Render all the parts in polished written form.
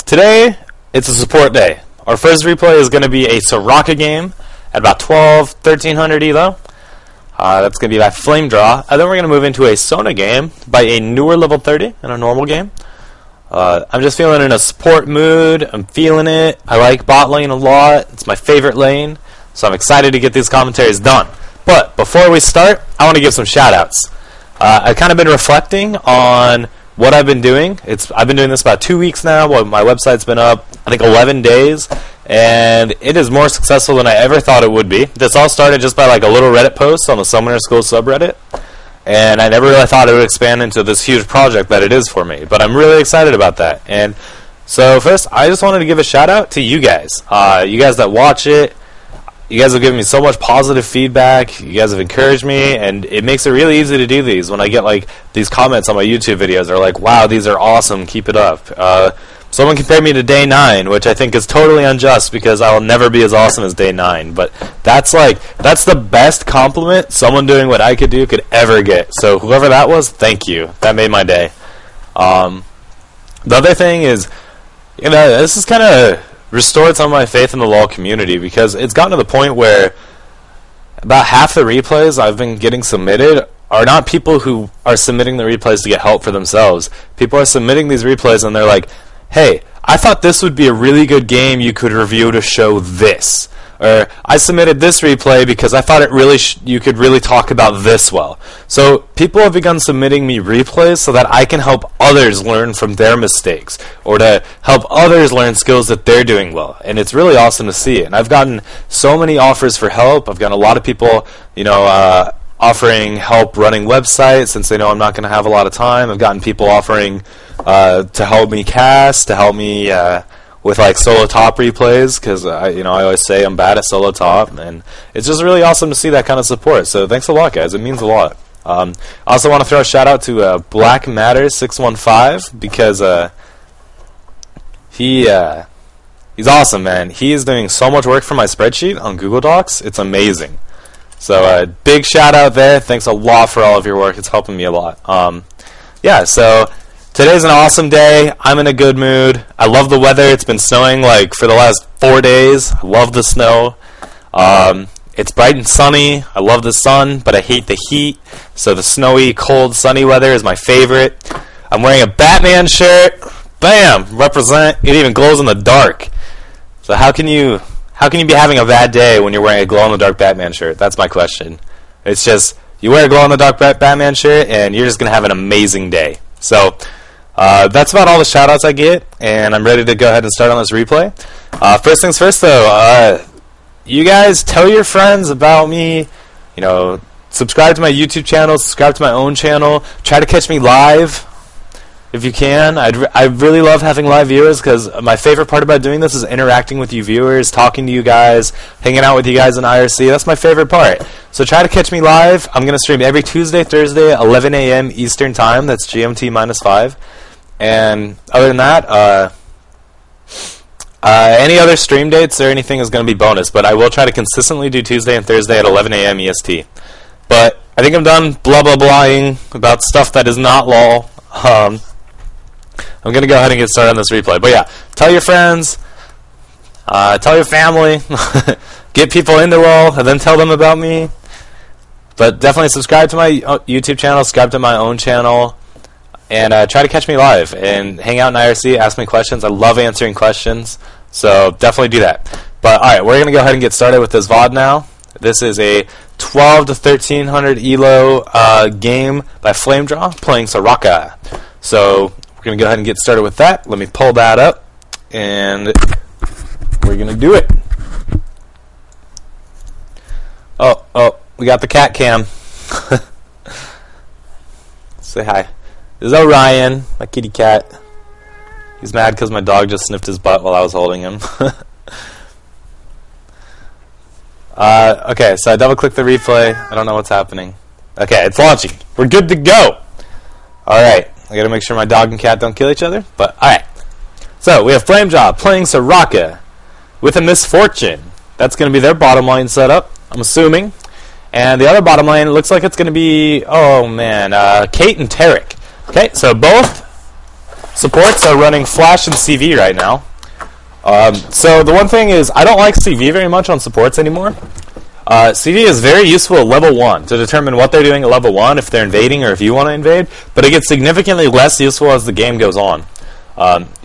Today, it's a support day. Our first replay is going to be a Soraka game at about 1300 elo. That's going to be by Flamedra. And then we're going to move into a Sona game by a newer level 30 in a normal game. I'm just feeling in a support mood. I'm feeling it. I like bot lane a lot. It's my favorite lane. So I'm excited to get these commentaries done. But before we start, I want to give some shout-outs. I've kind of been reflecting on what I've been doing. I've been doing this about 2 weeks now. Well, my website's been up, I think, 11 days. And it is more successful than I ever thought it would be. This all started just by like a little Reddit post on the Summoner School subreddit. And I never really thought it would expand into this huge project that it is for me. But I'm really excited about that. And so first, I just wanted to give a shout out to you guys. You guys that watch it. You guys have given me so much positive feedback. You guys have encouraged me, and it makes it really easy to do these. When I get like these comments on my YouTube videos, they're like, "Wow, these are awesome. Keep it up." Someone compared me to Day 9, which I think is totally unjust because I will never be as awesome as Day 9. But that's the best compliment someone doing what I could do could ever get. So whoever that was, thank you. That made my day. The other thing is, this is kind of restored some of my faith in the LoL community because it's gotten to the point where about half the replays I've been getting submitted are not people who are submitting the replays to get help for themselves. People are submitting these replays and they're like, "Hey, I thought this would be a really good game you could review to show this." Or, "I submitted this replay because I thought it you could really talk about this well." So people have begun submitting me replays so that I can help others learn from their mistakes, or to help others learn skills that they're doing well. And it's really awesome to see it. And I've gotten so many offers for help. I've gotten a lot of people, offering help running websites since they know I'm not going to have a lot of time. I've gotten people offering to help me cast, to help me with like solo top replays, because I always say I'm bad at solo top, and it's just really awesome to see that kind of support. So thanks a lot, guys. It means a lot. I also want to throw a shout out to Black Matters 615 because he's awesome, man. He is doing so much work for my spreadsheet on Google Docs. It's amazing. So big shout out there. Thanks a lot for all of your work. It's helping me a lot. So today's an awesome day. I'm in a good mood. I love the weather. It's been snowing like for the last 4 days. I love the snow. It's bright and sunny. I love the sun, but I hate the heat. So the snowy, cold, sunny weather is my favorite. I'm wearing a Batman shirt. Bam! Represent. It even glows in the dark. So how can you be having a bad day when you're wearing a glow-in-the-dark Batman shirt? That's my question. It's just, you wear a glow-in-the-dark Batman shirt, and you're just going to have an amazing day. So that's about all the shout-outs I get, and I'm ready to go ahead and start on this replay. First things first, though, you guys tell your friends about me. Subscribe to my YouTube channel, subscribe to my own channel. Try to catch me live if you can. I really love having live viewers because my favorite part about doing this is interacting with you viewers, talking to you guys, hanging out with you guys in IRC. That's my favorite part. So try to catch me live. I'm going to stream every Tuesday, Thursday at 11 a.m. Eastern Time. That's GMT -5. And other than that, any other stream dates or anything is going to be bonus. But I will try to consistently do Tuesday and Thursday at 11 a.m. EST. But I think I'm done blah blah blahing about stuff that is not LOL. I'm going to go ahead and get started on this replay. But yeah, tell your friends, tell your family, get people into LOL, and then tell them about me. But definitely subscribe to my YouTube channel, subscribe to my own channel, and try to catch me live and hang out in IRC, ask me questions. I love answering questions, so definitely do that. But alright, we're going to go ahead and get started with this VOD now. This is a 12 to 1300 elo game by Flamedra playing Soraka. So we're going to go ahead and get started with that. Let me pull that up, and we're going to do it. Oh, we got the cat cam. Say hi. This is Orion, my kitty cat. He's mad because my dog just sniffed his butt while I was holding him. Okay, so I double-clicked the replay. I don't know what's happening. Okay, it's launching. We're good to go. Alright, I gotta make sure my dog and cat don't kill each other. But, alright. So, we have Flamedra playing Soraka with a Misfortune. That's gonna be their bottom line setup, I'm assuming. And the other bottom lane looks like it's gonna be, Kate and Tarek. Okay, so both Supports are running Flash and CV right now. So the one thing is, I don't like CV very much on supports anymore. CV is very useful at level 1 to determine what they're doing at level 1, if they're invading or if you want to invade, but it gets significantly less useful as the game goes on.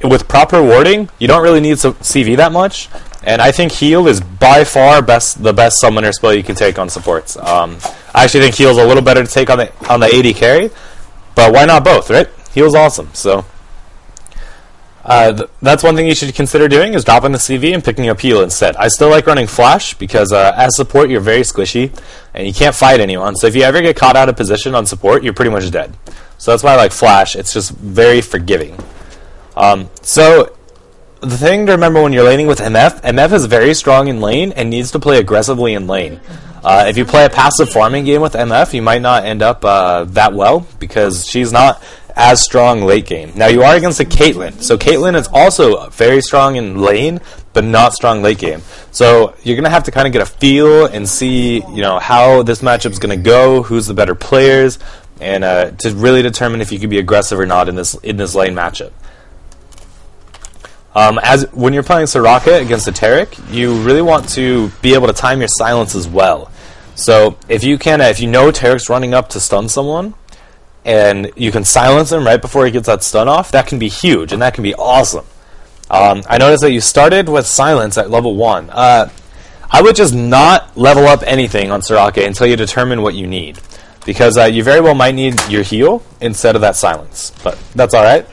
With proper warding, you don't really need CV that much, and I think heal is by far the best summoner spell you can take on supports. I actually think heal's a little better to take on the AD carry, but why not both, right? Heal's awesome, so that's one thing you should consider doing, is dropping the CV and picking up heal instead. I still like running Flash because as support you're very squishy and you can't fight anyone, so if you ever get caught out of position on support, you're pretty much dead. So that's why I like Flash. It's just very forgiving. So the thing to remember when you're laning with MF is very strong in lane and needs to play aggressively in lane. If you play a passive farming game with MF, you might not end up that well because she's not as strong late game. Now you are against a Caitlyn, so Caitlyn is also very strong in lane, but not strong late game. So you're gonna have to kind of get a feel and see, how this matchup's gonna go, who's the better players, and to really determine if you can be aggressive or not in this lane matchup. When you're playing Soraka against a Taric, you really want to be able to time your silence as well. So if you know Taric's running up to stun someone, and you can silence him right before he gets that stun off, that can be huge, and that can be awesome. I noticed that you started with silence at level 1. I would just not level up anything on Soraka until you determine what you need, because you very well might need your heal instead of that silence, but that's alright.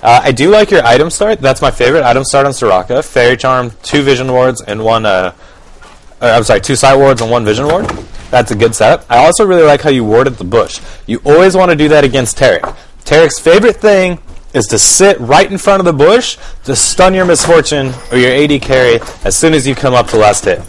I do like your item start. That's my favorite item start on Soraka. Fairy Charm, 2 Vision Wards, and 2 Sight Wards and 1 Vision Ward. That's a good setup. I also really like how you warded the bush. You always want to do that against Taric. Taric's favorite thing is to sit right in front of the bush to stun your Misfortune or your AD carry as soon as you come up to last hit.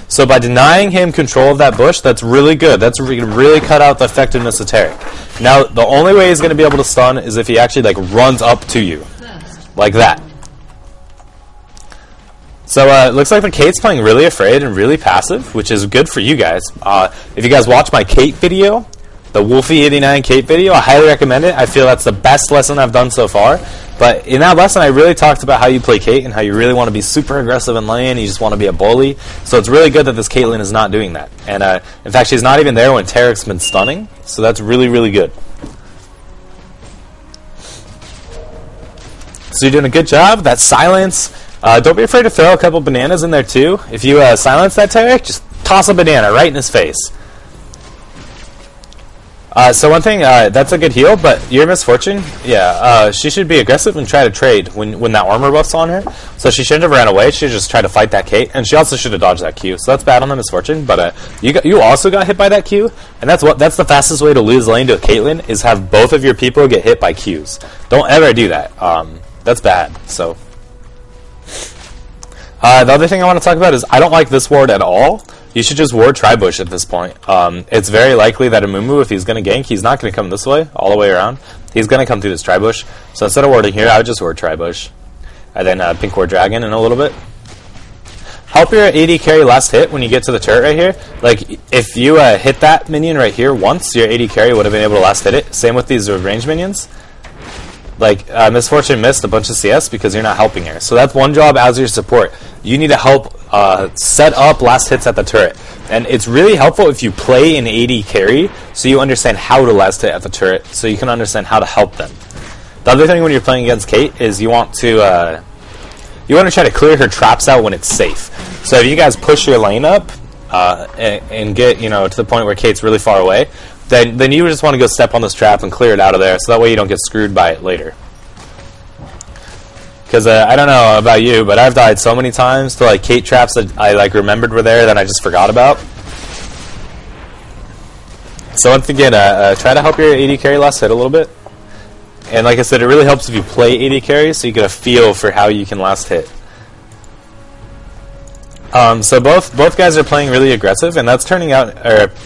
So by denying him control of that bush, that's really good. That's really cut out the effectiveness of Taric. Now, the only way he's going to be able to stun is if he actually runs up to you. Like that. So it looks like the Kate's playing really afraid and really passive, which is good for you guys. If you guys watch my Kate video, the Wolfie89 Kate video, I highly recommend it. I feel that's the best lesson I've done so far. But in that lesson, I really talked about how you play Kate and how you really want to be super aggressive in lane. You just want to be a bully. So it's really good that this Caitlyn is not doing that. And in fact, she's not even there when Taric's been stunning. So that's really, really good. So you're doing a good job. That silence. Don't be afraid to throw a couple bananas in there too. If you silence that Taric, just toss a banana right in his face. So one thing, that's a good heal, but your Misfortune, she should be aggressive and try to trade when that armor buff's on her. So she shouldn't have ran away. She should just try to fight that Kate, and she also should have dodged that Q. So that's bad on the Misfortune, but you also got hit by that Q, and that's the fastest way to lose lane to a Caitlyn is have both of your people get hit by Qs. Don't ever do that. That's bad. So the other thing I want to talk about is I don't like this ward at all. You should just ward Tribush at this point. It's very likely that Amumu, if he's going to gank, he's not going to come this way, all the way around. He's going to come through this Tribush. So instead of warding here, I would just ward Tribush. And then pink ward Dragon in a little bit. Help your AD carry last hit when you get to the turret right here. Like, if you hit that minion right here once, your AD carry would have been able to last hit it. Same with these range minions. Like, Misfortune missed a bunch of CS because you're not helping her. So that's one job as your support. You need to help set up last hits at the turret. And it's really helpful if you play an AD carry so you understand how to last hit at the turret so you can understand how to help them. The other thing when you're playing against Kate is you want to try to clear her traps out when it's safe. So if you guys push your lane up and get to the point where Kate's really far away, then you just want to go step on this trap and clear it out of there, so that way you don't get screwed by it later. Because I don't know about you, but I've died so many times to Kate traps that I remembered were there that I just forgot about. So once again, try to help your AD carry last hit a little bit. And like I said, it really helps if you play AD carry, so you get a feel for how you can last hit. So both guys are playing really aggressive, and that's turning out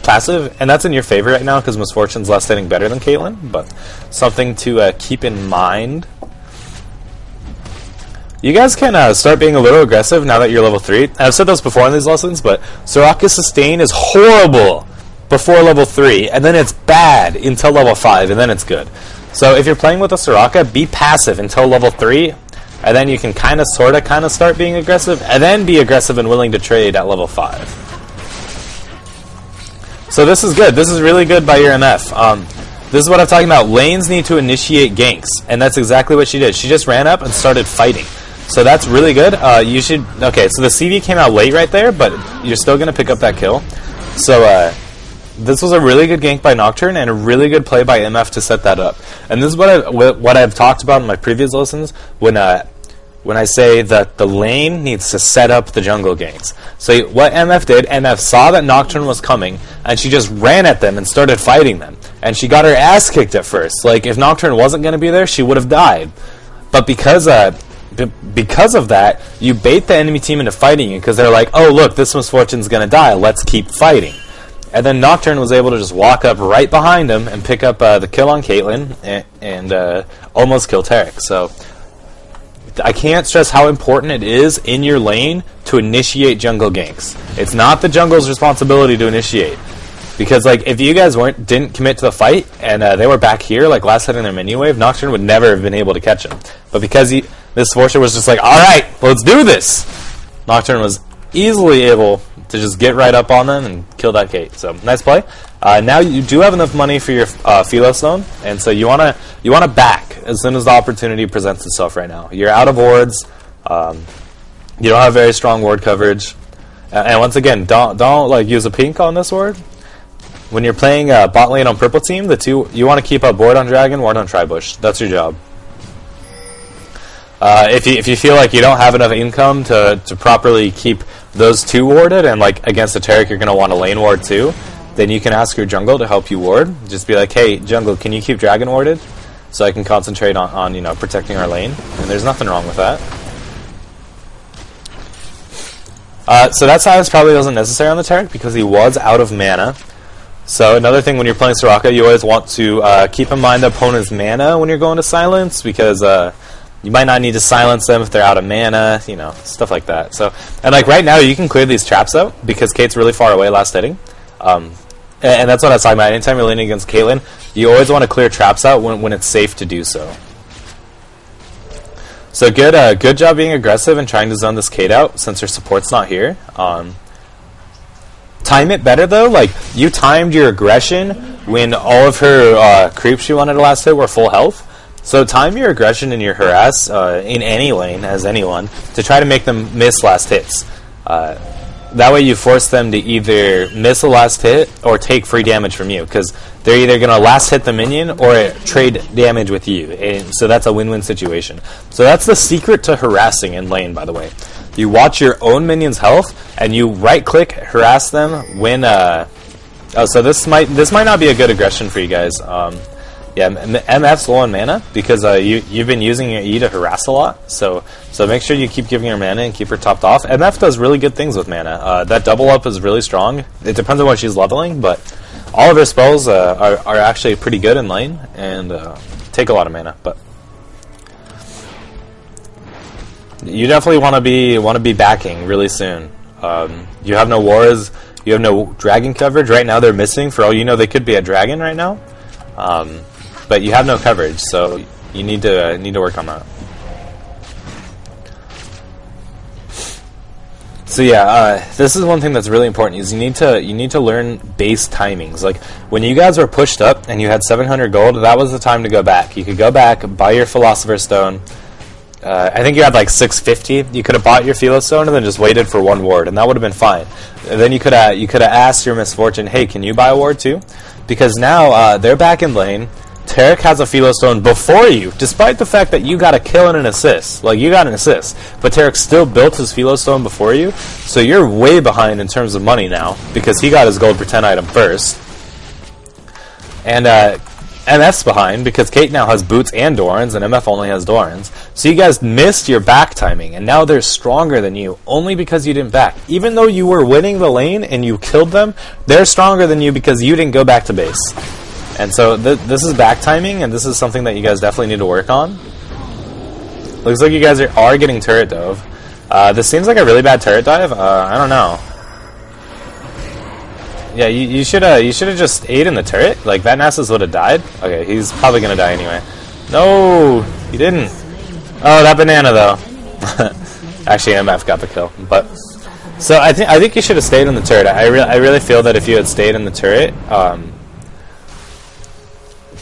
passive, and that's in your favor right now because Misfortune's last hitting better than Caitlyn. But something to keep in mind. You guys can start being a little aggressive now that you're level 3. I've said this before in these lessons, but Soraka's sustain is horrible before level 3, and then it's bad until level 5, and then it's good. So if you're playing with a Soraka, be passive until level 3, and then you can kind of start being aggressive, and then be aggressive and willing to trade at level 5. So this is good. This is really good by your MF. This is what I'm talking about. Lanes need to initiate ganks, and that's exactly what she did. She just ran up and started fighting. So that's really good. You should... Okay, so the CV came out late right there, but you're still going to pick up that kill. So this was a really good gank by Nocturne and a really good play by MF to set that up. And this is what I've talked about in my previous lessons when I say that the lane needs to set up the jungle ganks. So what MF did, MF saw that Nocturne was coming, and she just ran at them and started fighting them. And she got her ass kicked at first. Like, if Nocturne wasn't going to be there, she would have died. But because of that, you bait the enemy team into fighting you, because they're like, oh, look, this Misfortune's going to die, let's keep fighting. And then Nocturne was able to just walk up right behind him and pick up the kill on Caitlyn and almost kill Taric. So I can't stress how important it is in your lane to initiate jungle ganks. It's not the jungle's responsibility to initiate. Because like if you guys didn't commit to the fight and they were back here like last hit in their minion wave, Nocturne would never have been able to catch him. But because Misfortune was just like, alright, let's do this! Nocturne was easily able to just get right up on them and kill that Kate. So nice play. Now you do have enough money for your Philo Stone, and so you wanna back as soon as the opportunity presents itself. Right now, you're out of wards. You don't have very strong ward coverage, and once again, don't like use a pink on this ward. When you're playing bot lane on purple team, you want to keep up ward on dragon, ward on tribush. That's your job. If you feel like you don't have enough income to properly keep those two warded, and like against a Taric you're going to want a lane ward too, then you can ask your jungle to help you ward. Just be like, hey jungle, can you keep dragon warded so I can concentrate on protecting our lane? And there's nothing wrong with that. So that silence probably wasn't necessary on the Taric because he was out of mana. So another thing when you're playing Soraka, you always want to keep in mind the opponent's mana when you're going to silence, because you might not need to silence them if they're out of mana, stuff like that. So, and like right now, you can clear these traps out because Kate's really far away last hitting. And that's what I was talking about. Anytime you're laning against Caitlyn, you always want to clear traps out when it's safe to do so. So good job being aggressive and trying to zone this Kate out since her support's not here. Time it better though. Like you timed your aggression when all of her creeps she wanted to last hit were full health. So time your aggression and your harass in any lane as anyone to try to make them miss last hits. That way you force them to either miss a last hit or take free damage from you, because they're either going to last hit the minion or trade damage with you. And so that's a win-win situation. So that's the secret to harassing in lane, by the way. You watch your own minions' health and you right-click harass them when... so this might not be a good aggression for you guys. Yeah, MF's low on mana because you've been using your E to harass a lot. So make sure you keep giving her mana and keep her topped off. MF does really good things with mana. That double up is really strong. It depends on what she's leveling, but all of her spells are actually pretty good in lane and take a lot of mana. But you definitely want to be backing really soon. You have no wars. You have no dragon coverage right now. They're missing. For all you know, they could be a dragon right now. But you have no coverage, so you need to work on that. So yeah, this is one thing that's really important. Is you need to learn base timings. Like when you guys were pushed up and you had 700 gold, that was the time to go back. You could go back, buy your Philosopher's Stone. I think you had like 650. You could have bought your Philo Stone and then just waited for one ward, and that would have been fine. And then you could have asked your Misfortune, hey, can you buy a ward too? Because now they're back in lane. Taric has a Philo Stone before you, despite the fact that you got a kill and an assist. Like, you got an assist, but Taric still built his Philo Stone before you, so you're way behind in terms of money now, because he got his gold per 10 item first. And MF's behind, because Kate now has boots and Dorans, and MF only has Dorans. So you guys missed your back timing, and now they're stronger than you, only because you didn't back. Even though you were winning the lane and you killed them, they're stronger than you because you didn't go back to base. And so this is back timing, and this is something that you guys definitely need to work on. Looks like you guys are getting turret dove. This seems like a really bad turret dive. I don't know. Yeah, you should have just stayed in the turret. Like that Nasus would have died. Okay, he's probably gonna die anyway. No, he didn't. Oh, that banana though. Actually, MF got the kill. But so I think you should have stayed in the turret. I really feel that if you had stayed in the turret,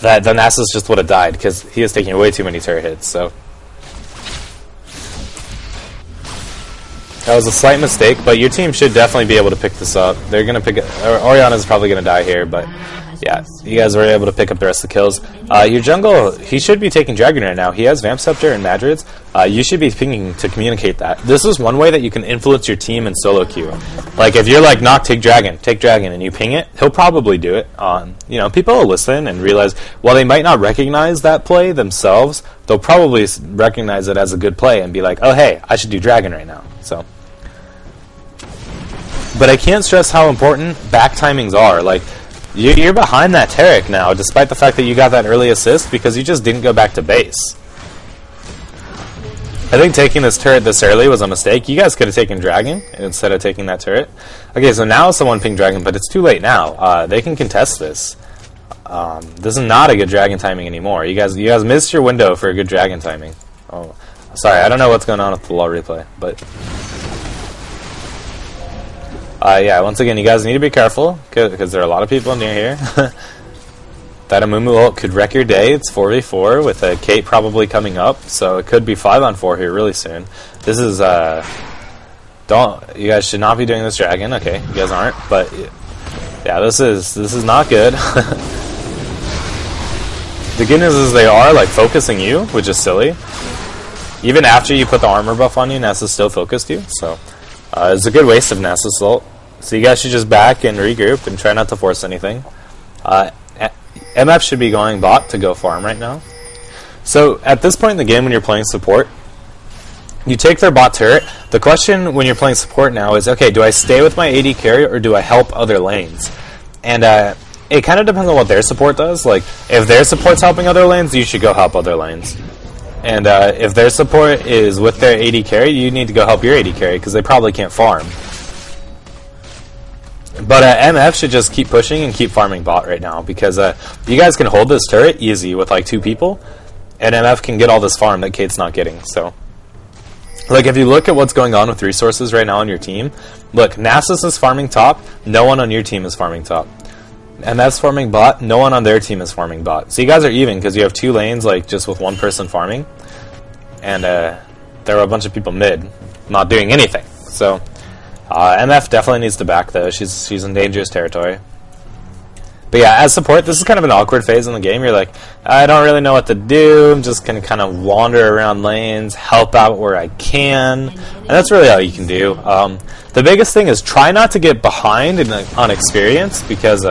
that the Nasus just would have died because he is taking way too many turret hits. So that was a slight mistake, but your team should definitely be able to pick this up. They're gonna pick it. Orianna's probably gonna die here, but yeah, you guys were able to pick up the rest of the kills. Your jungle, he should be taking Dragon right now. He has Vamp Scepter and Madrids. You should be pinging to communicate that. This is one way that you can influence your team in solo queue. Like if you're like, knock, take Dragon, and you ping it, he'll probably do it. You know, people will listen and realize, while they might not recognize that play themselves, they'll probably recognize it as a good play and be like, oh hey, I should do Dragon right now. So, but I can't stress how important back timings are. Like, you're behind that Taric now, despite the fact that you got that early assist, because you just didn't go back to base. I think taking this turret this early was a mistake. You guys could have taken Dragon instead of taking that turret. Okay, so now someone pinged Dragon, but it's too late now. They can contest this. This is not a good Dragon timing anymore. You guys missed your window for a good Dragon timing. Oh, sorry, I don't know what's going on with the LoL replay, but yeah, once again, you guys need to be careful, because there are a lot of people near here. That Amumu ult could wreck your day. It's 4v4 with a Kate probably coming up, so it could be 5-on-4 here really soon. This is, you guys should not be doing this Dragon. Okay, you guys aren't, but yeah, this is not good. The good news is they are, like, focusing you, which is silly. Even after you put the armor buff on you, Nasus still focused you, so it's a good waste of Nasus ult. So you guys should just back and regroup and try not to force anything. MF should be going bot to go farm right now. So at this point in the game when you're playing support, you take their bot turret. The question when you're playing support now is, okay, do I stay with my AD carry or do I help other lanes? And it kind of depends on what their support does. Like, if their support's helping other lanes, you should go help other lanes. And if their support is with their AD carry, you need to go help your AD carry, because they probably can't farm. But MF should just keep pushing and keep farming bot right now, because you guys can hold this turret easy with like 2 people, and MF can get all this farm that Kate's not getting. So, like, if you look at what's going on with resources right now on your team, look, Nasus is farming top, no one on your team is farming top. MF's farming bot, no one on their team is farming bot. So you guys are even, because you have 2 lanes, like, just with 1 person farming. And there are a bunch of people mid, not doing anything. So, MF definitely needs to back, though. She's in dangerous territory. But yeah, as support, this is kind of an awkward phase in the game. You're like, I don't really know what to do. I'm just going to kind of wander around lanes, help out where I can. And that's really all you can do. The biggest thing is try not to get behind on experience, because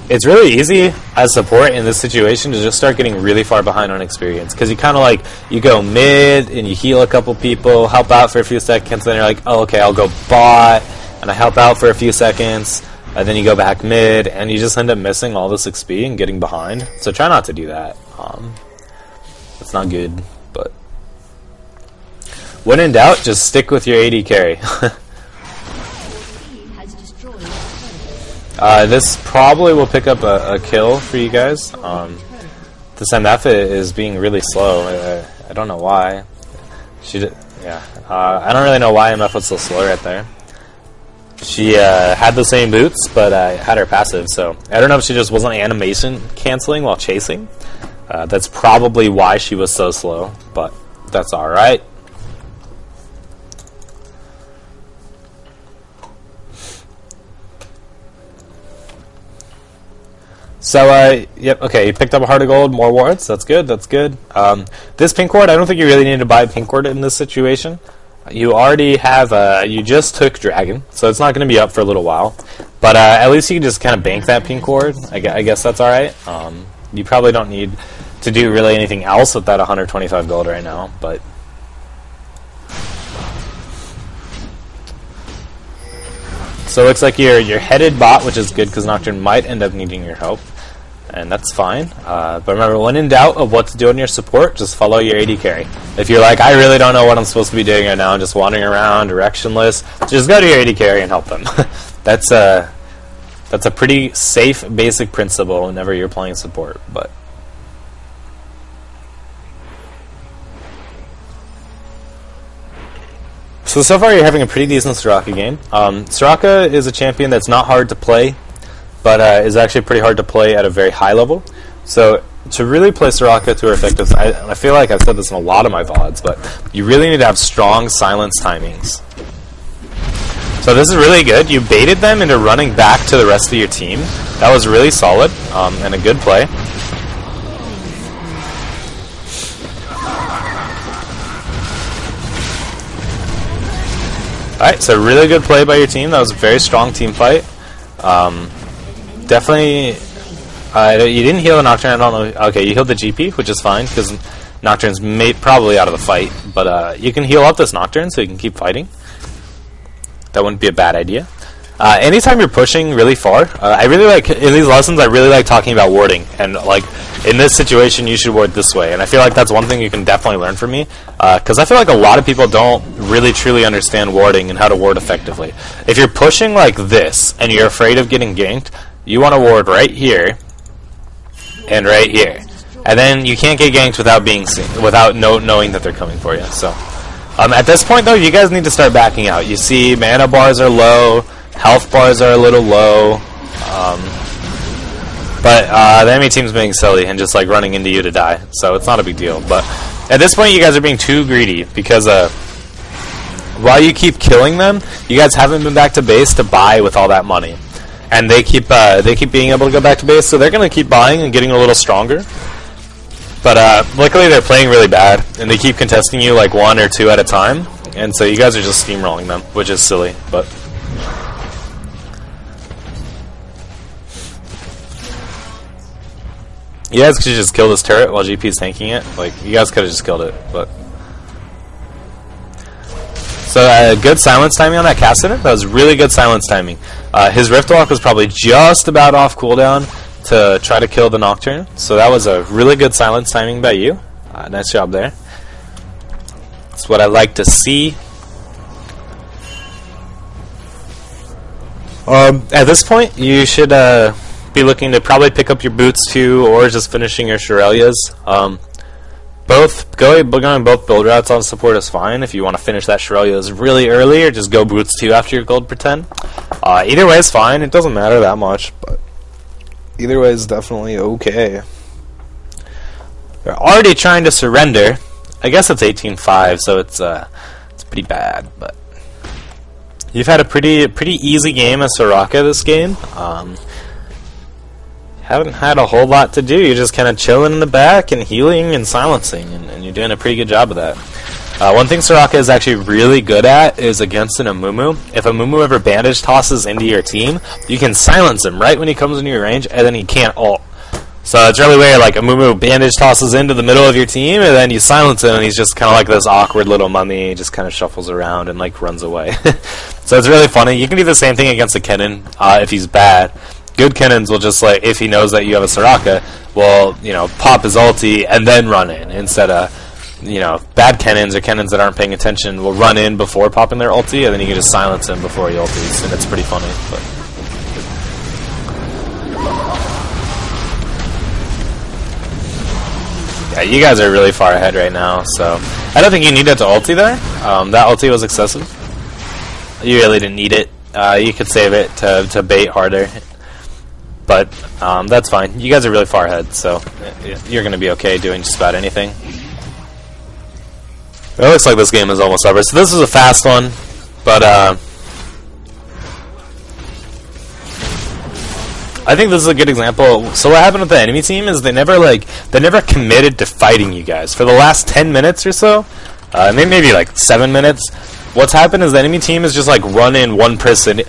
it's really easy as support in this situation to just start getting really far behind on experience, because you kind of like, you go mid and you heal a couple people, help out for a few seconds, then you're like, oh, okay, I'll go bot, and I help out for a few seconds, and then you go back mid, and you just end up missing all this XP and getting behind. So try not to do that. It's not good, but when in doubt, just stick with your AD carry. This probably will pick up a kill for you guys. This MF is being really slow. I don't know why. I don't really know why MF was so slow right there. She had the same boots, but had her passive, so I don't know if she just wasn't animation canceling while chasing. That's probably why she was so slow, but that's alright. So, yep, okay, you picked up a heart of gold, more wards, that's good, that's good. This pink ward, I don't think you really need to buy a pink ward in this situation. You already have, you just took Dragon, so it's not going to be up for a little while. But at least you can just kind of bank that pink ward. I guess that's alright. You probably don't need to do really anything else with that 125 gold right now, but so it looks like you're headed bot, which is good because Nocturne might end up needing your help, and that's fine. But remember, when in doubt of what to do on your support, just follow your AD carry. If you're like, I really don't know what I'm supposed to be doing right now, I'm just wandering around, directionless, just go to your AD carry and help them. That's a pretty safe basic principle whenever you're playing support. But so far you're having a pretty decent Soraka game. Soraka is a champion that's not hard to play, but is actually pretty hard to play at a very high level. So to really play Soraka to her effectiveness, I feel like I've said this in a lot of my VODs, but you really need to have strong silence timings. So this is really good. You baited them into running back to the rest of your team. That was really solid and a good play. Alright, so really good play by your team. That was a very strong team fight. Definitely, you didn't heal the Nocturne, I don't know. Okay, you healed the GP, which is fine, because Nocturne's probably out of the fight. But you can heal up this Nocturne so you can keep fighting. That wouldn't be a bad idea. Anytime you're pushing really far, I really like, in these lessons, I really like talking about warding. And, like, in this situation, you should ward this way. And I feel like that's one thing you can definitely learn from me. Because I feel like a lot of people don't really truly understand warding and how to ward effectively. If you're pushing like this, and you're afraid of getting ganked, you want to ward right here, and right here. And then you can't get ganked without being seen, without knowing that they're coming for you. So, at this point, though, you guys need to start backing out. You see mana bars are low, health bars are a little low, but the enemy team's being silly and just like running into you to die, so it's not a big deal. But at this point, you guys are being too greedy because while you keep killing them, you guys haven't been back to base to buy with all that money, and they keep being able to go back to base, so they're going to keep buying and getting a little stronger. But luckily, they're playing really bad, and they keep contesting you like 1 or 2 at a time, and so you guys are just steamrolling them, which is silly, but. You guys could just kill this turret while GP's tanking it. Like, you guys could have just killed it, but. So, good silence timing on that Cassidy. That was really good silence timing. His Rift Walk was probably just about off cooldown to try to kill the Nocturne. So that was a really good silence timing by you. Nice job there. That's what I like to see. At this point, you should be looking to probably pick up your boots too, or just finishing your Shirelias. Going both build routes on support is fine if you want to finish that Shirelias really early, or just go boots 2 after your gold per 10. Either way is fine. It doesn't matter that much, but either way is definitely okay. They're already trying to surrender. I guess it's 18-5, so it's pretty bad, but you've had a pretty easy game as Soraka this game. Haven't had a whole lot to do. You're just kind of chilling in the back and healing and silencing, and you're doing a pretty good job of that. One thing Soraka is actually really good at is against an Amumu. If Amumu ever bandage tosses into your team, you can silence him right when he comes into your range, and then he can't ult. So it's really weird, like Amumu bandage tosses into the middle of your team, and then you silence him, and he's just kind of like this awkward little mummy. He just kind of shuffles around and like runs away. So it's really funny. You can do the same thing against a Kennen if he's bad. Good Kennens will just, like, if he knows that you have a Soraka, will, you know, pop his ulti and then run in, instead of, you know, bad Kennens or Kennens that aren't paying attention will run in before popping their ulti, and then you can just silence him before he ultis, and it's pretty funny. But yeah, you guys are really far ahead right now, so I don't think you needed to ulti there. That ulti was excessive. You really didn't need it. You could save it to bait harder. But that's fine. You guys are really far ahead, so you're going to be okay doing just about anything. It looks like this game is almost over. So this is a fast one, but I think this is a good example. So what happened with the enemy team is they never committed to fighting you guys for the last 10 minutes or so, maybe like 7 minutes. What's happened is the enemy team is just like run in one person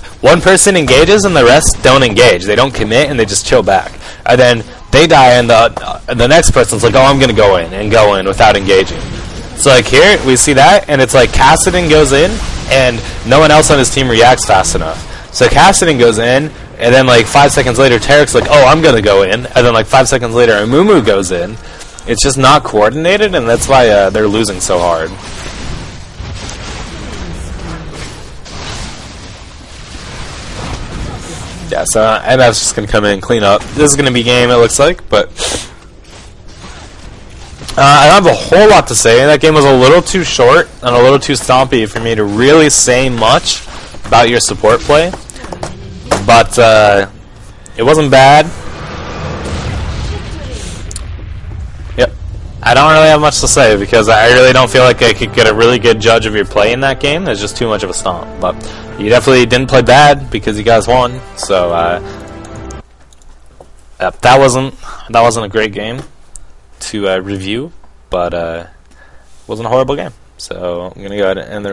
engages and the rest don't engage. They don't commit and they just chill back. And then they die and the next person's like, oh, I'm gonna go in without engaging. So like here we see that, and it's like Cassidy goes in and no one else on his team reacts fast enough. So Cassidy goes in, and then like 5 seconds later Tarek's like, oh, I'm gonna go in, and then like 5 seconds later Amumu goes in. It's just not coordinated, and that's why they're losing so hard. Yeah, so MF's just going to come in and clean up. This is going to be a game, it looks like, but I don't have a whole lot to say. That game was a little too short and a little too stompy for me to really say much about your support play. But it wasn't bad. Yep. I don't really have much to say because I really don't feel like I could get a really good judge of your play in that game. There's just too much of a stomp. But you definitely didn't play bad because you guys won. So that wasn't a great game to review, but it wasn't a horrible game. So I'm gonna go ahead and end the